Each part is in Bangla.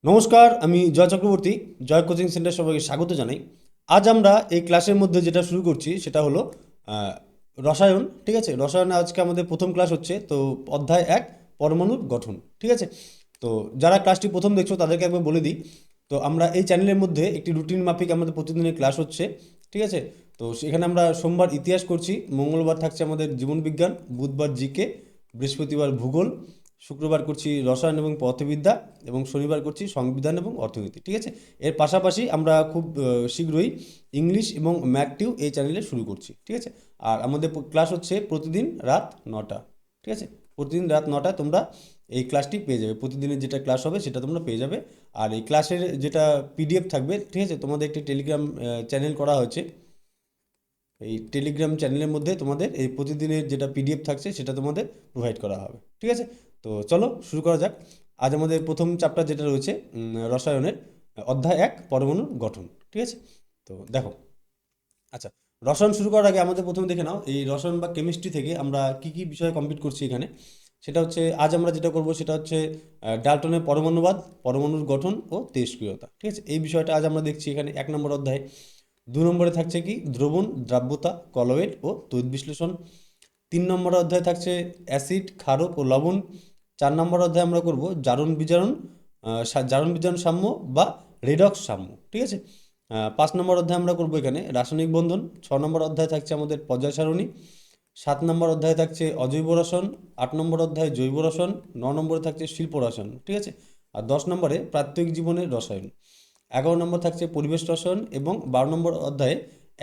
নমস্কার, আমি জয় চক্রবর্তী। জয় কোচিং সেন্টার সবাইকে স্বাগত জানাই। আজ আমরা এই ক্লাসের মধ্যে যেটা শুরু করছি সেটা হলো আহ, রসায়ন। ঠিক আছে, রসায়নে আজকে আমাদের প্রথম ক্লাস হচ্ছে। তো অধ্যায় 1, পরমাণুর গঠন। ঠিক আছে, তো যারা ক্লাসটি প্রথম দেখছো তাদেরকে একবার বলে দিই। তো আমরা এই চ্যানেলের মধ্যে একটি রুটিন মাফিক আমাদের প্রতিদিনের ক্লাস হচ্ছে। ঠিক আছে, তো সেখানে আমরা সোমবার ইতিহাস করছি, মঙ্গলবার থাকছে আমাদের জীবনবিজ্ঞান, বুধবার জিকে, বৃহস্পতিবার ভূগোল, শুক্রবার করছি রসায়ন এবং পদার্থবিদ্যা, এবং শনিবার করছি সংবিধান এবং অর্থনীতি। ঠিক আছে, এর পাশাপাশি আমরা খুব শীঘ্রই ইংলিশ এবং ম্যাথটিও এই চ্যানেলে শুরু করছি। ঠিক আছে, আর আমাদের ক্লাস হচ্ছে প্রতিদিন রাত 9টা। ঠিক আছে, প্রতিদিন রাত 9টায় তোমরা এই ক্লাসটি পেয়ে যাবে। প্রতিদিনের যেটা ক্লাস হবে সেটা তোমরা পেয়ে যাবে। আর এই ক্লাসের যেটা পিডিএফ থাকবে, ঠিক আছে, তোমাদের একটি টেলিগ্রাম চ্যানেল করা হয়েছে। এই টেলিগ্রাম চ্যানেলের মধ্যে তোমাদের এই প্রতিদিনের যেটা পিডিএফ থাকছে সেটা তোমাদের প্রোভাইড করা হবে। ঠিক আছে, তো চলো শুরু করা যাক। আজ আমাদের প্রথম চ্যাপ্টার যেটা রয়েছে রসায়নের অধ্যায় 1, পরমাণুর গঠন। ঠিক আছে, তো দেখো। আচ্ছা, রসায়ন শুরু করার আগে আমাদের প্রথমে দেখে নাও এই রসায়ন বা কেমিস্ট্রি থেকে আমরা কি কি বিষয়ে কমপ্লিট করছি এখানে। সেটা হচ্ছে আজ আমরা যেটা করব সেটা হচ্ছে ডাল্টনের পরমাণুবাদ, পরমাণুর গঠন ও তেজস্ক্রিয়তা। ঠিক আছে, এই বিষয়টা আজ আমরা দেখছি এখানে 1 নম্বর অধ্যায়ে। 2 নম্বরে থাকছে কি দ্রবণ, দ্রাব্যতা, কলয়েড ও তড়িৎ বিশ্লেষণ। 3 নম্বর অধ্যায় থাকছে অ্যাসিড, ক্ষারক ও লবণ। 4 নম্বর অধ্যায় আমরা করব জারণ বিজারণ, জারণ বিজারণ সাম্য বা রেডক্স সাম্য। ঠিক আছে, 5 নম্বর অধ্যায় আমরা করব এখানে রাসায়নিক বন্ধন। 6 নম্বর অধ্যায় থাকছে আমাদের পর্যায় সারণী। 7 নম্বর অধ্যায় থাকছে অজৈব রসায়ন। 8 নম্বর অধ্যায় জৈব রসায়ন। 9 নম্বরে থাকছে শিল্প রসায়ন। ঠিক আছে, আর 10 নম্বরে প্রাত্যহিক জীবনের রসায়ন। 11 নম্বর থাকছে পরিবেশ রসায়ন, এবং 12 নম্বর অধ্যায়ে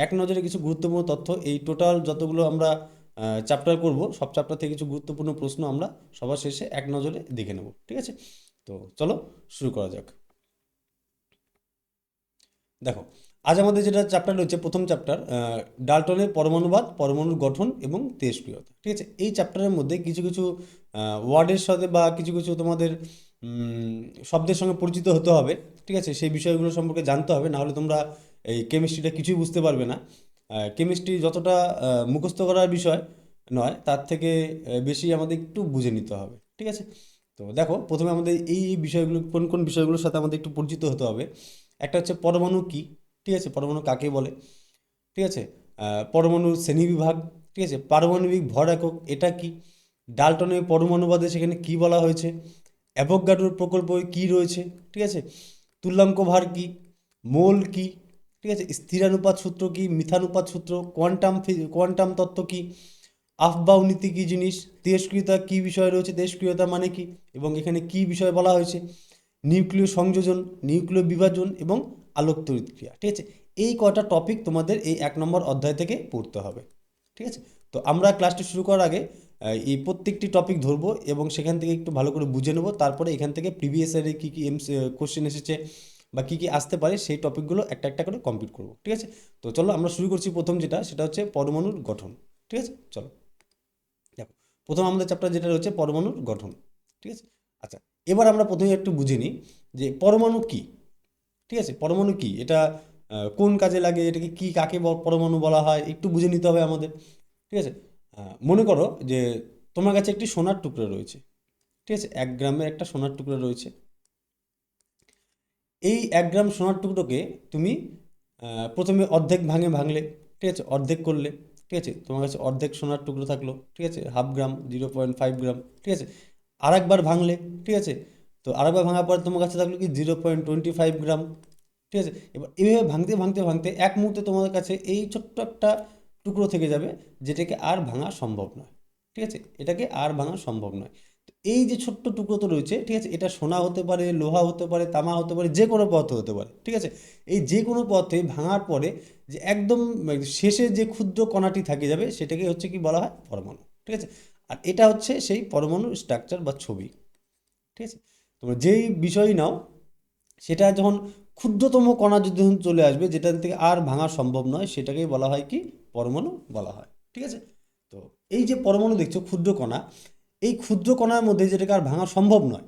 এক নজরে কিছু গুরুত্বপূর্ণ তথ্য। এই টোটাল যতগুলো আমরা চ্যাপ্টার করব, সব চ্যাপ্টার থেকে কিছু গুরুত্বপূর্ণ প্রশ্ন আমরা সবার শেষে এক নজরে দেখে নেব। ঠিক আছে, তো চলো শুরু করা যাক। দেখো, আজ আমাদের যেটা চ্যাপ্টার রয়েছে, প্রথম চ্যাপ্টার ডাল্টনের পরমাণুবাদ, পরমাণুর গঠন এবং তেজস্ক্রিয়তা। ঠিক আছে, এই চ্যাপ্টারের মধ্যে কিছু কিছু ওয়ার্ডের সাথে বা কিছু কিছু তোমাদের শব্দের সঙ্গে পরিচিত হতে হবে। ঠিক আছে, সেই বিষয়গুলো সম্পর্কে জানতে হবে, নাহলে তোমরা এই কেমিস্ট্রিটা কিছুই বুঝতে পারবে না। কেমিস্ট্রি যতটা মুখস্থ করার বিষয় নয়, তার থেকে বেশি আমাদের একটু বুঝে নিতে হবে। ঠিক আছে, তো দেখো, প্রথমে আমাদের এই বিষয়গুলো, কোন কোন বিষয়গুলোর সাথে আমাদের একটু পরিচিত হতে হবে। একটা হচ্ছে পরমাণু কি। ঠিক আছে, পরমাণু কাকে বলে। ঠিক আছে, পরমাণুর শ্রেণীবিভাগ। ঠিক আছে, পারমাণবিক ভর একক এটা কি, ডাল্টনের পরমাণুবাদে সেখানে কি বলা হয়েছে, অ্যাভোগাড্রোর প্রকল্প কি রয়েছে। ঠিক আছে, তুল্যাঙ্ক ভার কি, মোল কি। ঠিক আছে, স্থিরানুপাত সূত্র কি, মিথানুপাত সূত্র, কোয়ান্টাম তত্ত্ব কি, আফবাউ নীতি কি জিনিস, তেজস্ক্রিয়তা কি বিষয় রয়েছে, তেজস্ক্রিয়তা মানে কি, এবং এখানে কি বিষয় বলা হয়েছে, নিউক্লিয় সংযোজন, নিউক্লিয় বিভাজন এবং আলোক তড়িৎ ক্রিয়া। ঠিক আছে, এই কয়টা টপিক তোমাদের এই 1 নম্বর অধ্যায় থেকে পড়তে হবে। ঠিক আছে, তো আমরা ক্লাসটি শুরু করার আগে এই প্রত্যেকটি টপিক ধরবো এবং সেখান থেকে একটু ভালো করে বুঝে নেবো। তারপরে এখান থেকে প্রিভিয়াস ইয়ারে কী কী কোশ্চেন এসেছে বা কী কী আসতে পারে সেই টপিকগুলো একটা একটা করে কমপ্লিট করবো। ঠিক আছে, তো চলো আমরা শুরু করছি। প্রথম যেটা সেটা হচ্ছে পরমাণুর গঠন। ঠিক আছে, চলো দেখো, প্রথম আমাদের চ্যাপ্টার যেটা রয়েছে পরমাণুর গঠন। ঠিক আছে, আচ্ছা, এবার আমরা প্রথমে একটু বুঝে নিই যে পরমাণু কি। ঠিক আছে, পরমাণু কি, এটা কোন কাজে লাগে, এটাকে কি, কাকে পরমাণু বলা হয়, একটু বুঝে নিতে হবে আমাদের। ঠিক আছে, মনে করো যে তোমার কাছে একটি সোনার টুকরো রয়েছে। ঠিক আছে, 1 গ্রামের একটা সোনার টুকরো রয়েছে। এই 1 গ্রাম সোনার টুকরোকে তুমি প্রথমে অর্ধেক ভাঙলে। ঠিক আছে, অর্ধেক করলে। ঠিক আছে, তোমার কাছে অর্ধেক সোনার টুকরো থাকলো। ঠিক আছে, 1/2 গ্রাম, 0.5 গ্রাম। ঠিক আছে, আরেকবার ভাঙলে। ঠিক আছে, তো আরেকবার ভাঙার পর তোমার কাছে থাকলো কি 0.25 গ্রাম। ঠিক আছে, এবার এইভাবে ভাঙতে ভাঙতে ভাঙতে এক মুহূর্তে তোমাদের কাছে এই ছোট্ট একটা টুকরো থেকে যাবে, যেটাকে আর ভাঙা সম্ভব নয়। ঠিক আছে, এটাকে আর ভাঙা সম্ভব নয়। তো এই যে ছোট্ট টুকরো তো রয়েছে, ঠিক আছে, এটা সোনা হতে পারে, লোহা হতে পারে, তামা হতে পারে, যে কোনো পদার্থ হতে পারে। ঠিক আছে, এই যে কোনো পদার্থে ভাঙার পরে যে একদম শেষে যে ক্ষুদ্র কণাটি থাকে যাবে সেটাকে হচ্ছে কি বলা হয়, পরমাণু। ঠিক আছে, আর এটা হচ্ছে সেই পরমাণুর স্ট্রাকচার বা ছবি। ঠিক আছে, তোমরা যেই বিষয়ই নাও, সেটা যখন ক্ষুদ্রতম কণা যদি যখন চলে আসবে, যেটা থেকে আর ভাঙা সম্ভব নয়, সেটাকেই বলা হয় কি, পরমাণু বলা হয়। ঠিক আছে, তো এই যে পরমাণু দেখছো, ক্ষুদ্র কণা, এই ক্ষুদ্র কণার মধ্যে যেটাকে আর ভাঙা সম্ভব নয়,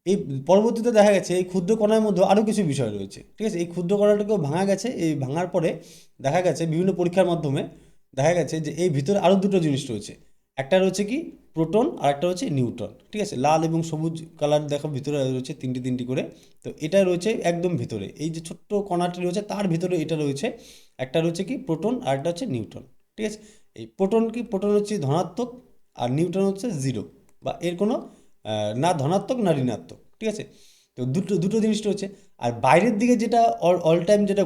এই পরবর্তীতে দেখা গেছে এই ক্ষুদ্র কণার মধ্যে আরও কিছু বিষয় রয়েছে। ঠিক আছে, এই ক্ষুদ্র কণাটাকেও ভাঙা গেছে, এই ভাঙার পরে দেখা গেছে বিভিন্ন পরীক্ষার মাধ্যমে দেখা গেছে যে এই ভিতরে আরও দুটো জিনিস রয়েছে। একটা রয়েছে কি প্রোটন আর একটা হচ্ছে নিউট্রন, ঠিক আছে। লাল এবং সবুজ কালার দেখো ভিতরে রয়েছে তিনটি তিনটি করে। তো এটা রয়েছে একদম ভিতরে, এই যে ছোট্ট কণাটি রয়েছে তার ভিতরে এটা রয়েছে। একটা রয়েছে কি প্রোটন আর একটা হচ্ছে নিউট্রন, ঠিক আছে। এই প্রোটন কি, প্রোটন হচ্ছে ধনাত্মক আর নিউট্রন হচ্ছে জিরো, বা এর কোনো না ধনাত্মক না ঋণাত্মক, ঠিক আছে। তো দুটো দুটো জিনিস রয়েছে। আর বাইরের দিকে যেটা অল টাইম যেটা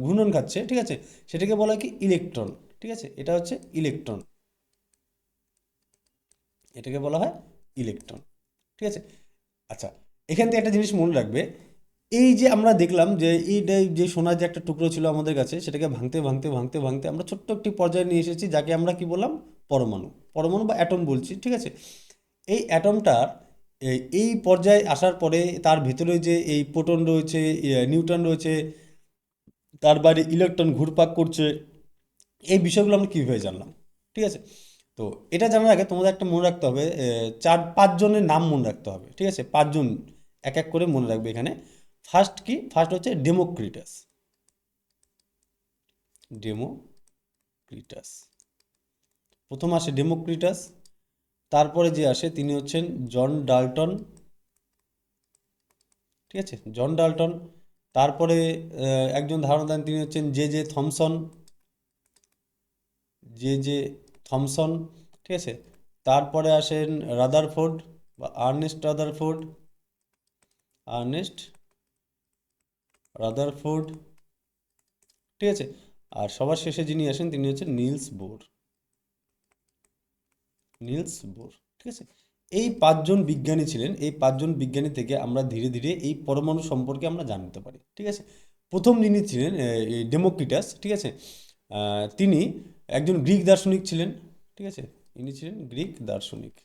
ঘূর্ণন খাচ্ছে, ঠিক আছে, সেটাকে বলা হয় কি ইলেকট্রন, ঠিক আছে। এটা হচ্ছে ইলেকট্রন, এটাকে বলা হয় ইলেকট্রন, ঠিক আছে। আচ্ছা, এখান থেকে একটা জিনিস মনে রাখবে, এই যে আমরা দেখলাম যে এইটাই যে সোনার যে একটা টুকরো ছিল আমাদের কাছে, সেটাকে ভাঙতে ভাঙতে ভাঙতে ভাঙতে আমরা ছোট্ট একটি পর্যায়ে নিয়ে এসেছি, যাকে আমরা কি বললাম, পরমাণু। পরমাণু বা অ্যাটম বলছি, ঠিক আছে। এই অ্যাটমটার এই পর্যায়ে আসার পরে তার ভেতরে যে এই প্রোটন রয়েছে, নিউট্রন রয়েছে, তার বাইরে ইলেকট্রন ঘুরপাক করছে, এই বিষয়গুলো আমরা কীভাবে জানলাম, ঠিক আছে। তো এটা জানার আগে তোমাদের একটা মনে রাখতে হবে, চার পাঁচজনের নাম মনে রাখতে হবে, ঠিক আছে। পাঁচজন এক এক করে মনে রাখবে এখানে। ফার্স্ট কি, ফার্স্ট হচ্ছে ডেমোক্রিটাস। ডেমোক্রিটাস, প্রথম আসে ডেমোক্রিটাস। তারপরে যে আসে তিনি হচ্ছেন জন ডাল্টন, ঠিক আছে, জন ডাল্টন। তারপরে একজন ধারণা দেন, তিনি হচ্ছেন J J Thomson, J J Thomson, ঠিক আছে। তারপরে আসেন রাদারফোর্ড বা আর্নেস্ট রাদারফোর্ড, আর্নেস্ট রাদারফোর্ড, ঠিক আছে। আর সবার শেষে যিনি আসেন তিনি হচ্ছেন নিলস বোর, নিলস বোর, ঠিক আছে। এই পাঁচজন বিজ্ঞানী ছিলেন, এই পাঁচজন বিজ্ঞানী থেকে আমরা ধীরে ধীরে এই পরমাণু সম্পর্কে আমরা জানতে পারি, ঠিক আছে। প্রথম যিনি ছিলেন এই ডেমোক্রিটাস, ঠিক আছে, তিনি একজন গ্রিক দার্শনিক ছিলেন, ঠিক আছে। ইনি ছিলেন গ্রিক দার্শনিক,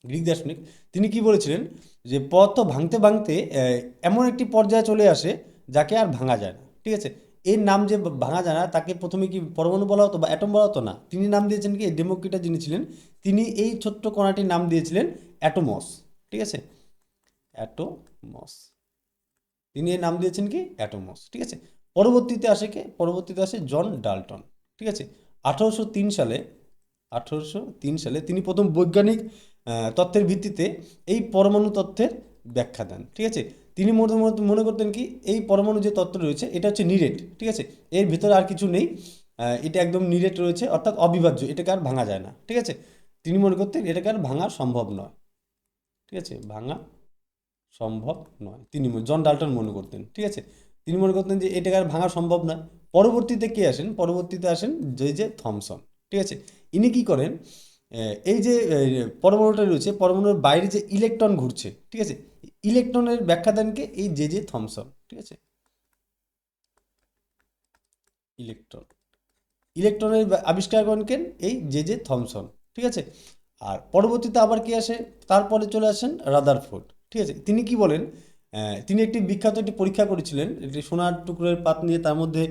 গ্রিক দার্শনিক। তিনি কি বলেছিলেন, যে পদার্থ ভাঙতে ভাঙতে এমন একটি পর্যায়ে চলে আসে যাকে আর ভাঙা যায় না, ঠিক আছে। এর নাম যে ভাঙা যায় না, তাকে প্রথমে কি পরমাণু বলা হতো বা অ্যাটম বলা হতো না, তিনি নাম দিয়েছেন কি, ডেমোক্রিটাস যিনি ছিলেন, তিনি এই ছোট্ট কণাটির নাম দিয়েছিলেন অ্যাটোমস, ঠিক আছে, অ্যাটোমস। তিনি এর নাম দিয়েছেন কি অ্যাটোমস, ঠিক আছে। পরবর্তীতে আসে কে, পরবর্তীতে আসে জন ডাল্টন, ঠিক আছে। 1803 সালে, 1803 সালে তিনি প্রথম বৈজ্ঞানিক তত্ত্বের ভিত্তিতে এই পরমাণু তত্ত্বের ব্যাখ্যা দেন, ঠিক আছে। তিনি মনে করতেন কি, এই পরমাণু যে তত্ত্ব রয়েছে এটা হচ্ছে নিরেট, ঠিক আছে, এর ভিতরে আর কিছু নেই, এটা একদম নিরেট রয়েছে, অর্থাৎ অবিভাজ্য, এটাকে আর ভাঙা যায় না, ঠিক আছে। তিনি মনে করতেন এটাকে আর ভাঙা সম্ভব নয়, ঠিক আছে, ভাঙা সম্ভব নয়, তিনি জন ডাল্টন মনে করতেন, ঠিক আছে। তিনি মনে করতেন যে এটাকে আর ভাঙা সম্ভব নয়। পরবর্তীতে কে আসেন, পরবর্তীতে আসেন জে জে থমসন, ঠিক আছে। ইনি কি করেন, এই যে পরমাণুটা রয়েছে, পরমাণুর বাইরে যে ইলেকট্রন ঘুরছে, ঠিক আছে, ইলেকট্রনের ব্যাখ্যা দেন কে, এই জে জে থমসন, ঠিক আছে। ইলেকট্রন, ইলেকট্রনের আবিষ্কার করেন কেন, এই জে জে থমসন, ঠিক আছে। আর পরবর্তীতে আবার কি আসে, তারপরে চলে আসেন রাদারফোর্ড, ঠিক আছে। তিনি কি বলেন, তিনি একটি বিখ্যাত একটি পরীক্ষা করেছিলেন, একটি সোনার টুকরোর পাত নিয়ে তার মধ্যে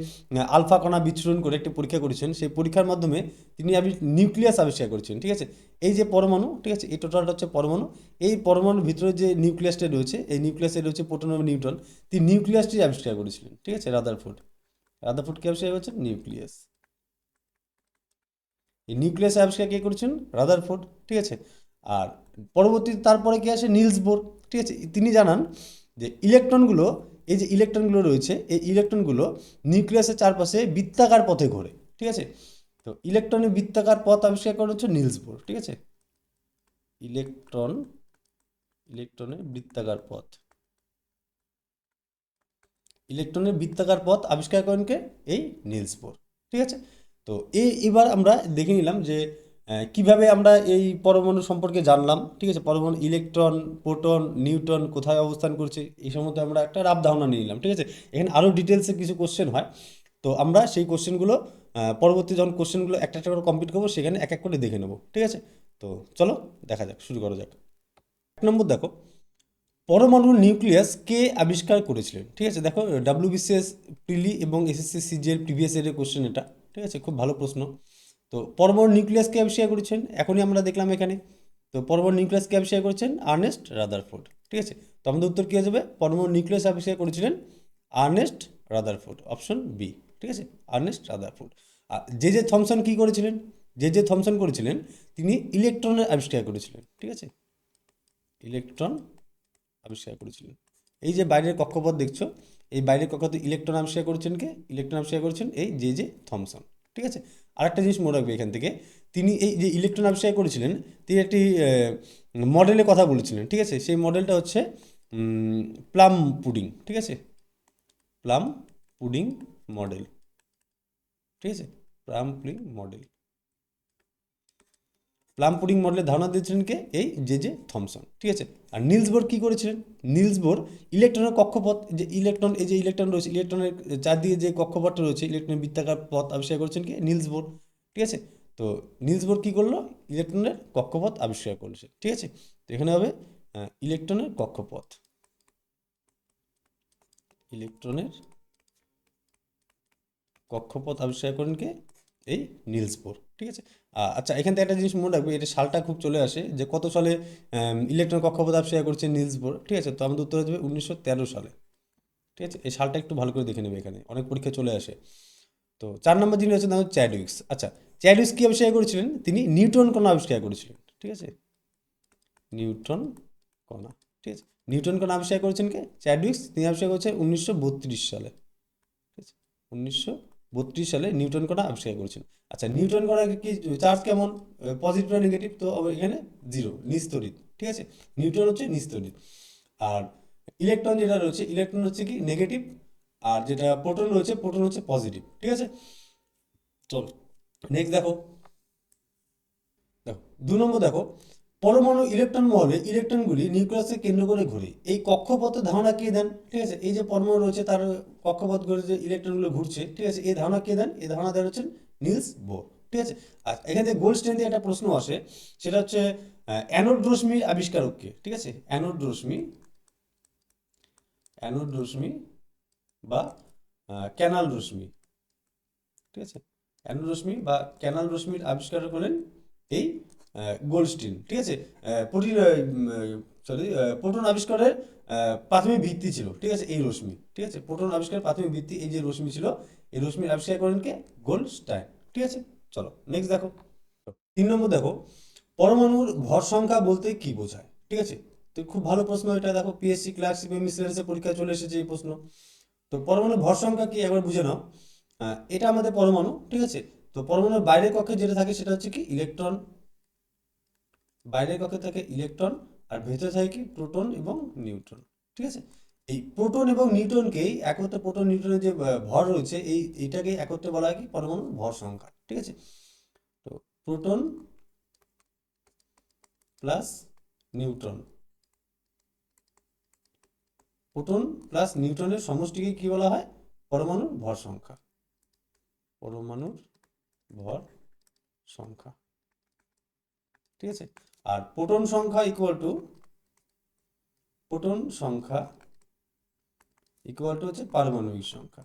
আলফা কণা বিচ্ছুরণ করে একটি পরীক্ষা করেছেন। সেই পরীক্ষার মাধ্যমে তিনি নিউক্লিয়াস আবিষ্কার করেছেন, ঠিক আছে। এই যে পরমাণু, ঠিক আছে, এই টোটালটা হচ্ছে পরমাণু। এই পরমাণুর ভিতরে যে নিউক্লিয়াসটা রয়েছে, এই নিউক্লিয়াসে রয়েছে প্রোটন এবং নিউট্রন। তিনি নিউক্লিয়াসটি আবিষ্কার করেছিলেন, ঠিক আছে, রাদারফোর্ড। রাদারফোর্ড কি আবিষ্কার করেছেন, নিউক্লিয়াস। এই নিউক্লিয়াস আবিষ্কার কে করেছেন, রাদারফোর্ড, ঠিক আছে। আর পরবর্তীতে তারপরে কি আসে, নিলস বোর, ঠিক আছে। তিনি জানান যে ইলেকট্রনগুলো, এই যে ইলেকট্রনগুলো রয়েছে, এই ইলেকট্রনগুলো নিউক্লিয়াসের চারপাশে বৃত্তাকার পথে ঘোরে, ঠিক আছে। তো ইলেকট্রনের বৃত্তাকার পথ আবিষ্কার করা হচ্ছে নিলস বোর, ঠিক আছে। ইলেকট্রন, ইলেকট্রনের বৃত্তাকার পথ, ইলেকট্রনের বৃত্তাকার পথ আবিষ্কার করেন কে, এই নিলস বোর, ঠিক আছে। তো এবার আমরা দেখে নিলাম যে কিভাবে আমরা এই পরমাণু সম্পর্কে জানলাম, ঠিক আছে। পরমাণু ইলেকট্রন, প্রোটন, নিউট্রন কোথায় অবস্থান করছে, এই সম্বন্ধে আমরা একটা রাফ ধারণা নিয়ে নিলাম, ঠিক আছে। এখানে আরও ডিটেলসে কিছু কোশ্চেন হয়, তো আমরা সেই কোশ্চেনগুলো পরবর্তী যখন কোশ্চেনগুলো একটা একটা করে কমপ্লিট করবো, সেখানে এক এক করে দেখে নেবো, ঠিক আছে। তো চলো দেখা যাক, শুরু করা যাক। 1 নম্বর দেখো, পরমাণুর নিউক্লিয়াস কে আবিষ্কার করেছিলেন, ঠিক আছে। দেখো ডাব্লিউবিসিএস প্রিলি এবং এসএসসি সিজিএল প্রিভিয়াস ইয়ারের কোশ্চেন এটা, ঠিক আছে, খুব ভালো প্রশ্ন। তো পরমাণুর নিউক্লিয়াস কে আবিষ্কার করেছেন, এখনই আমরা দেখলাম এখানে। তো পরমাণুর নিউক্লিয়াস কে আবিষ্কার করেছেন, আর্নেস্ট রাদারফোর্ড, ঠিক আছে। তো আমাদের উত্তর কী হয়ে যাবে, পরমাণুর নিউক্লিয়াস আবিষ্কার করেছিলেন আর্নেস্ট রাদারফোর্ড, অপশন বি, ঠিক আছে, আর্নেস্ট রাদারফোর্ড। আর জে থমসন কি করেছিলেন? জে থমসন করেছিলেন, তিনি ইলেকট্রনের আবিষ্কার করেছিলেন, ঠিক আছে, ইলেকট্রন আবিষ্কার করেছিলেন। এই যে বাইরের কক্ষপথ দেখছো, এই বাইরের কক্ষপথে ইলেকট্রন আবিষ্কার করেছেন কে? ইলেকট্রন আবিষ্কার করেছেন এই জে থমসন, ঠিক আছে। আরেকটা জিনিস মনে রাখবে এখান থেকে, তিনি এই যে ইলেকট্রন আবিষ্কার করেছিলেন, তিনি একটি মডেলের কথা বলেছিলেন, ঠিক আছে। সেই মডেলটা হচ্ছে প্লাম পুডিং, ঠিক আছে, প্লাম পুডিং মডেল, ঠিক আছে, plum pudding model. Plum pudding মডেলের ধারণা দিয়েছিলেন কে? এই জে থমসন, ঠিক আছে। আর নিলস বোর কী করেছিলেন? নিলস বোর ইলেকট্রনের কক্ষপথ, যে ইলেকট্রন, এই যে ইলেকট্রন রয়েছে, ইলেকট্রনের চারদিকে যে কক্ষপথটা রয়েছে, ইলেকট্রনের বৃত্তাকার পথ আবিষ্কার করেছেন কে? নিলস বোর, ঠিক আছে। তো নিলস বোর কী করলো? ইলেকট্রনের কক্ষপথ আবিষ্কার করেছে, ঠিক আছে। তো এখানে হবে ইলেকট্রনের কক্ষপথ, ইলেকট্রনের কক্ষপথ আবিষ্কার করেন কে? এই নিলস বোর, ঠিক আছে। আচ্ছা, এখান থেকে একটা জিনিস মনে রাখবে, এটা সালটা খুব চলে আসে যে কত সালে ইলেকট্রন কক্ষপথ আবিষ্কার করেছে নিলস বোর, ঠিক আছে। তো আমাদের উত্তর হয়ে যাবে 1913 সালে, ঠিক আছে। এই সালটা একটু ভালো করে দেখে নেবে, এখানে অনেক পরীক্ষা চলে আসে। তো 4 নম্বর যিনি হচ্ছেন, নাম চ্যাডউইক্স। আচ্ছা, চ্যাডউইক্স কী আবিষ্কার করেছিলেন? তিনি নিউট্রন কণা আবিষ্কার করেছিলেন, ঠিক আছে, নিউট্রন কণা, ঠিক আছে। নিউট্রন কণা আবিষ্কার করেছেন কে? চ্যাডউইক্স। তিনি আবিষ্কার করেছেন 1932 সালে, ঠিক আছে, 1932 সালে নিউটন কণা আবিষ্কার করেছেন। আচ্ছা, নিউটন কণার কি চার্জ কেমন? পজিটিভ না নেগেটিভ? তো এখানে জিরো, নিস্তড়িত, ঠিক আছে। নিউটন হচ্ছে নিস্তড়িত। আর ইলেকট্রন যেটা রয়েছে, ইলেকট্রন হচ্ছে কি নেগেটিভ, আর যেটা প্রোটন রয়েছে, প্রোটন হচ্ছে পজিটিভ, ঠিক আছে। চলো নেক্সট দেখো, দেখো 2 নম্বর দেখো, পরমাণু ইলেকট্রন মহলে ইলেকট্রনগুলি নিউক্লিয়াসকে কেন্দ্র করে ঘুরে। এই কক্ষপথের ধারণা কে দেন? ঠিক আছে, এই যে পরমাণু রয়েছে তার কক্ষপথ ঘুরে যে ইলেকট্রনগুলো ঘুরছে, ঠিক আছে, এই ধারণা কে দেন? এই ধারণা দেন হচ্ছেন নিলস বোর, ঠিক আছে। আর এখান থেকে গোল্ড স্টেন দিয়ে একটা প্রশ্ন আসে, সেটা হচ্ছে অ্যানোড রশ্মির আবিষ্কারক কে? ঠিক আছে, অ্যানোড রশ্মি, অ্যানোড রশ্মি বা ক্যানাল রশ্মি, ঠিক আছে, অ্যানোড রশ্মি বা ক্যানাল রশ্মির আবিষ্কার করেন এই গোল্ডস্টিন, ঠিক আছে। প্রোটিন, সরি, প্রোটন আবিষ্কারের প্রাথমিক ভিত্তি ছিল, ঠিক আছে, এই রশ্মি, ঠিক আছে। প্রোটন আবিষ্কারের প্রাথমিক ভিত্তি এই যে রশ্মি ছিল, এই রশ্মির আবিষ্কার করেন কে? গোল্ডস্টাইন, ঠিক আছে। চলো নেক্সট দেখো, 3 নম্বর দেখো, পরমাণুর ভর সংখ্যা বলতে কি বোঝায়? ঠিক আছে, তো খুব ভালো প্রশ্ন এটা, দেখো পিএসসি ক্লার্কশিপ মিসেলেনিয়াসের পরীক্ষায় চলে এসেছে এই প্রশ্ন। তো পরমাণুর ভর সংখ্যা কি একবার বুঝে নাও। এটা আমাদের পরমাণু, ঠিক আছে। তো পরমাণুর বাইরের কক্ষে যেটা থাকে সেটা হচ্ছে কি ইলেকট্রন, বাইরের কক্ষে থাকে ইলেকট্রন, আর ভেতরে থাকে কি প্রোটন এবং নিউট্রন, ঠিক আছে। এই প্রোটন এবং নিউট্রনকেই একত্রে, প্রোটন নিউট্রনের যে ভর রয়েছে, এইটাকেই একত্রে বলা হয় কি পরমাণুর ভর সংখ্যা, ঠিক আছে। তো proton plus neutron, proton plus নিউট্রনের সমষ্টিকে কি বলা হয়? পরমাণুর ভর সংখ্যা, পরমাণুর ভর সংখ্যা, ঠিক আছে। আর প্রোটন সংখ্যা ইকুয়াল টু, প্রোটন সংখ্যা ইকুয়াল টু হচ্ছে পারমাণবিক সংখ্যা,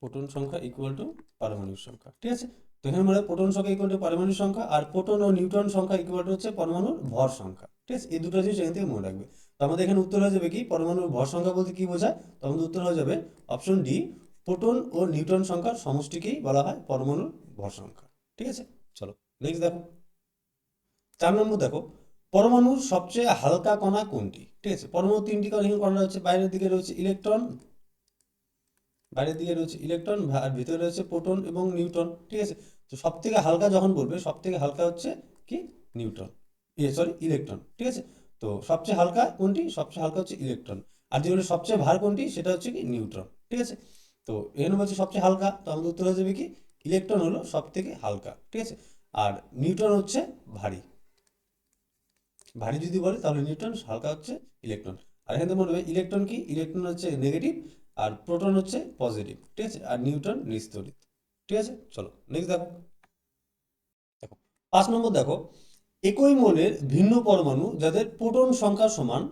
প্রোটন সংখ্যা ইকুয়াল টু পারমাণবিক সংখ্যা, ঠিক আছে। তো এখানে মানে প্রোটন সংখ্যা ইকুয়াল টু পারমাণবিক সংখ্যা, আর প্রোটন ও নিউট্রন সংখ্যা ইকুয়াল টু হচ্ছে পরমাণুর ভর সংখ্যা, ঠিক আছে। এই দুটো জিনিস এখান থেকে মনে রাখবে। তো আমাদের এখানে উত্তর হয়ে যাবে কি পরমাণুর ভর সংখ্যা বলতে কি বোঝায়? তো আমাদের উত্তর হয়ে যাবে অপশন ডি, প্রোটন ও নিউট্রন সংখ্যার সমষ্টিকেই বলা হয় পরমাণুর ভর সংখ্যা, ঠিক আছে। চলো নেক্সট দেখো, 4 নম্বর দেখো, পরমাণুর সবচেয়ে হালকা কণা কোনটি? ঠিক আছে, পরমাণু 3টি কণা হচ্ছে, বাইরের দিকে রয়েছে ইলেকট্রন, বাইরের দিকে রয়েছে ইলেকট্রন, আর ভিতরে রয়েছে প্রোটন এবং নিউট্রন, ঠিক আছে। তো সব থেকে হালকা যখন বলবে, সব থেকে হালকা হচ্ছে কি নিউট্রন, সরি ইলেকট্রন, ঠিক আছে। তো সবচেয়ে হালকা কোনটি? সবচেয়ে হালকা হচ্ছে ইলেকট্রন। আর যেগুলো সবচেয়ে ভার কোনটি? সেটা হচ্ছে কি নিউট্রন, ঠিক আছে। তো এখানে বলছে সবচেয়ে হালকা, তো আমাদের উত্তর হয়ে যাবে কি ইলেকট্রন হলো সব থেকে হালকা, ঠিক আছে। আর নিউট্রন হচ্ছে ভারী, ভারী যদি বলে তাহলে নিউট্রন, হালকা হচ্ছে ইলেকট্রন। আর এখানে মনে হবে ইলেকট্রন কি, ইলেকট্রন হচ্ছে নেগেটিভ, আর প্রোটন হচ্ছে পজিটিভ, ঠিক আছে, আর নিউট্রন নিস্তড়িত, ঠিক আছে। চলো নেক্সট দেখো, দেখো 5 নম্বর দেখো, একই মৌলের ভিন্ন পরমাণু যাদের প্রোটন সংখ্যা সমান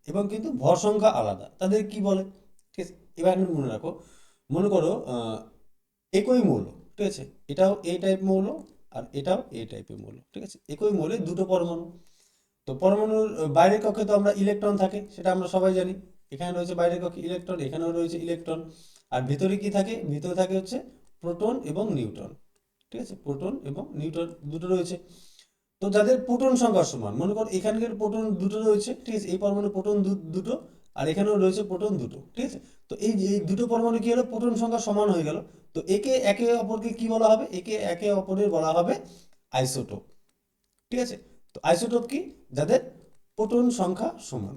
এবং কিন্তু ভর সংখ্যা আলাদা, তাদের কি বলে? ঠিক আছে, এবার এখানে মনে রাখো, মনে করো একই মৌল, ঠিক আছে, এটাও এই টাইপ মৌল, আর এটাও এই টাইপের মৌল, ঠিক আছে, একই মৌলে দুটো পরমাণু। তো পরমাণুর বাইরের কক্ষে তো আমরা ইলেকট্রন থাকে, সেটা আমরা সবাই জানি। এখানে রয়েছে বাইরের কক্ষে ইলেকট্রন, এখানেও রয়েছে ইলেকট্রন। আর ভেতরে কি থাকে, ভেতরে থাকে হচ্ছে প্রোটন এবং নিউট্রন, ঠিক আছে, প্রোটন এবং নিউট্রন দুটো রয়েছে। তো যাদের প্রোটন সংখ্যা সমান, মনে করো এখানকার প্রোটন দুটো রয়েছে, ঠিক আছে, এই পরমাণু প্রোটন দুটো, আর এখানেও রয়েছে প্রোটন দুটো, ঠিক আছে। তো এই যে এই দুটো পরমাণু কি হলো, প্রোটন সংখ্যা সমান হয়ে গেল। তো একে একে অপরকে কি বলা হবে, একে একে অপরের বলা হবে আইসোটোপ, ঠিক আছে। তো আইসোটোপ কি, যাদের প্রোটন সংখ্যা সমান,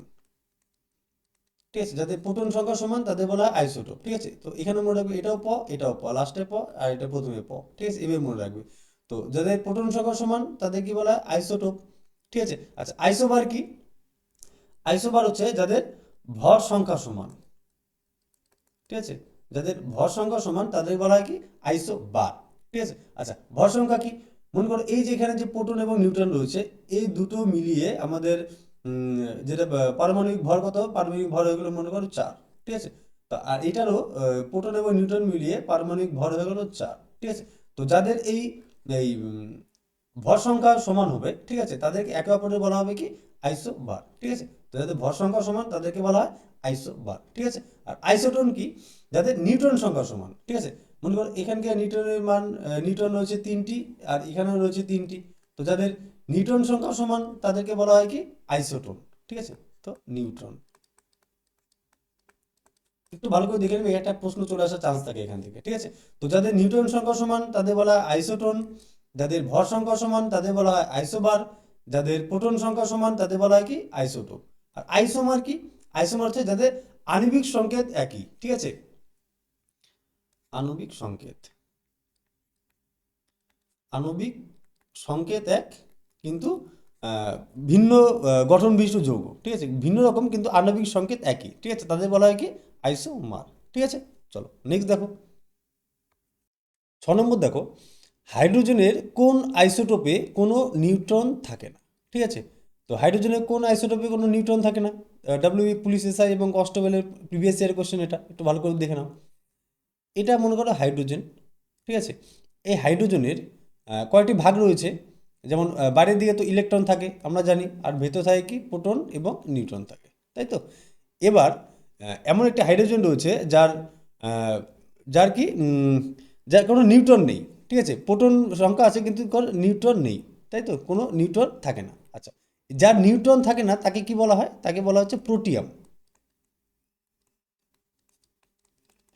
ঠিক আছে, যাদের প্রোটন সংখ্যা সমান তাদের বলা হয় আইসোটোপ, ঠিক আছে। তো এখানে মনে রাখবে এটাও প, এটাও প, লাস্টে প, আর এটা প্রথমে প, ঠিক আছে, এভাবে মনে রাখবে। তো যাদের প্রোটন সংখ্যা সমান তাদের কি বলা হয় আইসোটোপ, ঠিক আছে। আচ্ছা, আইসোবার কি, আইসোবার হচ্ছে যাদের ভর সংখ্যা সমান, ঠিক আছে, যাদের ভর সংখ্যা সমান তাদের বলা হয় কি আইসোবার, ঠিক আছে। আচ্ছা, ভর সংখ্যা কি, মনে করো এই যে এখানে যে প্রোটন এবং নিউট্রন রয়েছে, এই দুটো মিলিয়ে আমাদের যেটা পারমাণবিক ভর কত, পারমাণবিক ভর হয়ে গেলো মনে করো 4, ঠিক আছে। তো আর এটারও প্রোটন এবং নিউট্রন মিলিয়ে পারমাণবিক ভর হয়ে গেলো 4, ঠিক আছে। তো যাদের এই এই ভর সংখ্যা সমান হবে, ঠিক আছে, তাদেরকে একে অপরের বলা হবে কি আইসোবার, ঠিক আছে। তো যাদের ভর সংখ্যা সমান তাদেরকে বলা হয় আইসোবার, ঠিক আছে। আর আইসোটোন কি, যাদের নিউট্রন সংখ্যা সমান, ঠিক আছে। মনে করো এখানকার নিউটনের মান, নিউটন রয়েছে 3টি, আর এখানেও রয়েছে 3টি। তো যাদের নিউটন সংখ্যা সমান তাদেরকে বলা হয় কি আইসোটোন, ঠিক আছে। তো নিউট্রন, একটু ভালো করে দেখে নেবে, একটা প্রশ্ন চলে আসার চান্স থাকে এখান থেকে, ঠিক আছে। তো যাদের নিউটন সংখ্যা সমান তাদের বলা হয় আইসোটোন, যাদের ভর সংখ্যা সমান তাদের বলা হয় আইসোবার, যাদের প্রোটন সংখ্যা সমান তাদের বলা হয় কি আইসোটোপ। আর আইসোমার কি, আইসোমার হচ্ছে যাদের আণবিক সংকেত একই, ঠিক আছে, আণবিক সংকেত, আণবিক সংকেত এক, কিন্তু আহ, ভিন্ন গঠন বিশিষ্ট যৌগ, ঠিক আছে, ভিন্ন রকম কিন্তু আণবিক সংকেত একই, ঠিক আছে, তাদের বলা হয় কি আইসোমার, ঠিক আছে। চলো নেক্সট দেখো, 6 নম্বর দেখো, হাইড্রোজেনের কোন আইসোটোপে কোনো নিউট্রন থাকে না, ঠিক আছে। তো হাইড্রোজেনের কোন আইসোটোপে কোনো নিউট্রন থাকে না, ডাব্লিউবি পুলিশ এসআই এবং কনস্টেবলের প্রিভিয়াস ইয়ার কোশ্চেন, এটা একটু ভালো করে দেখে নাও। এটা মনে করো হাইড্রোজেন, ঠিক আছে। এই হাইড্রোজেনের কয়েকটি ভাগ রয়েছে, যেমন বাইরের দিকে তো ইলেকট্রন থাকে আমরা জানি, আর ভেতর থাকে কি প্রোটন এবং নিউট্রন থাকে, তাই তো। এবার এমন একটি হাইড্রোজেন রয়েছে যার আহ, যার কি যার কোনো নিউট্রন নেই, ঠিক আছে, প্রোটন সংখ্যা আছে কিন্তু কোনো নিউট্রন নেই, তাই তো, কোনো নিউট্রন থাকে না। আচ্ছা, যার নিউট্রন থাকে না তাকে কি বলা হয়, তাকে বলা হচ্ছে প্রোটিয়াম,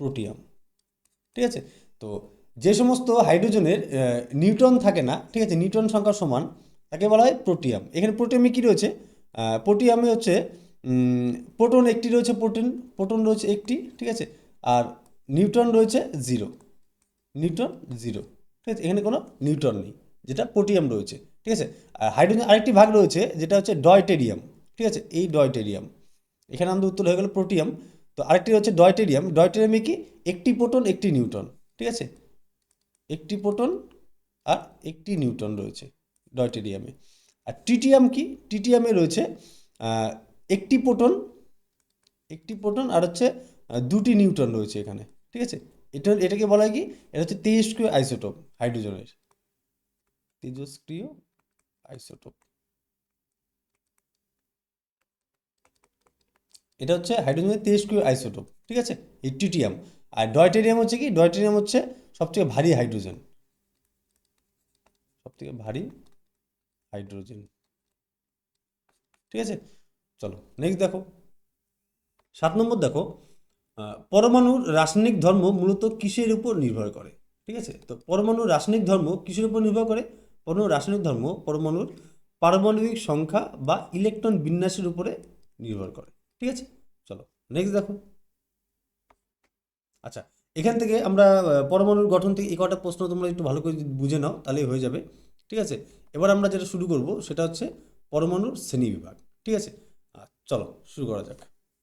প্রোটিয়াম, ঠিক আছে। তো যে সমস্ত হাইড্রোজেনের নিউট্রন থাকে না, ঠিক আছে, নিউট্রন সংখ্যা সমান, তাকে বলা হয় প্রোটিয়াম। এখানে প্রোটিয়ামে কি রয়েছে, প্রোটিয়ামে হচ্ছে প্রোটন একটি রয়েছে, প্রোটন রয়েছে একটি, ঠিক আছে, আর নিউট্রন রয়েছে জিরো, নিউট্রন জিরো, ঠিক আছে, এখানে কোনো নিউট্রন নেই, যেটা প্রোটিয়াম রয়েছে, ঠিক আছে। আর হাইড্রোজেন আরেকটি ভাগ রয়েছে যেটা হচ্ছে ডয়টেরিয়াম, ঠিক আছে, এই ডয়টেরিয়াম, এখানে আমাদের উত্তর হয়ে গেল প্রোটিয়াম। তো আরেকটি হচ্ছে ডয়টেরিয়াম, ডয়টেরিয়ামে কি একটি প্রোটন একটি নিউট্রন, ঠিক আছে, একটি প্রোটন আর একটি নিউট্রন রয়েছে ডয়টেরিয়ামে। আর ট্রিটিয়াম কি, ট্রিটিয়ামে রয়েছে আহ, একটি প্রোটন, একটি প্রোটন আর হচ্ছে দুটি নিউট্রন রয়েছে এখানে, ঠিক আছে। এটাকে বলা হয় কি, এটা হচ্ছে তেজস্ক্রিয় আইসোটোপ হাইড্রোজেনের, তেজস্ক্রিয় আইসোটোপ, এটা হচ্ছে হাইড্রোজেনের তেজস্ক্রিয় আইসোটোপ, ঠিক আছে, এই ট্রিটিয়াম। আর ডয়টেরিয়াম হচ্ছে কি, ডয়টেরিয়াম হচ্ছে সবথেকে ভারী হাইড্রোজেন, সবথেকে ভারী হাইড্রোজেন, ঠিক আছে। চলো নেক্সট দেখো, 7 নম্বর দেখো, পরমাণুর রাসায়নিক ধর্ম মূলত কিসের উপর নির্ভর করে, ঠিক আছে। তো পরমাণুর রাসায়নিক ধর্ম কিসের উপর নির্ভর করে, পরমাণুর রাসায়নিক ধর্ম পরমাণুর পারমাণবিক সংখ্যা বা ইলেকট্রন বিন্যাসের উপরে নির্ভর করে, ঠিক আছে। চলো নেক্সট দেখো, আচ্ছা, এখান থেকে আমরা পরমাণুর গঠন থেকে এই কটা প্রশ্ন তোমরা একটু ভালো করে যদি বুঝে নাও তাহলেই হয়ে যাবে, ঠিক আছে। এবার আমরা যেটা শুরু করব সেটা হচ্ছে পরমাণুর শ্রেণীবিভাগ, ঠিক আছে। চলো শুরু করা যাক।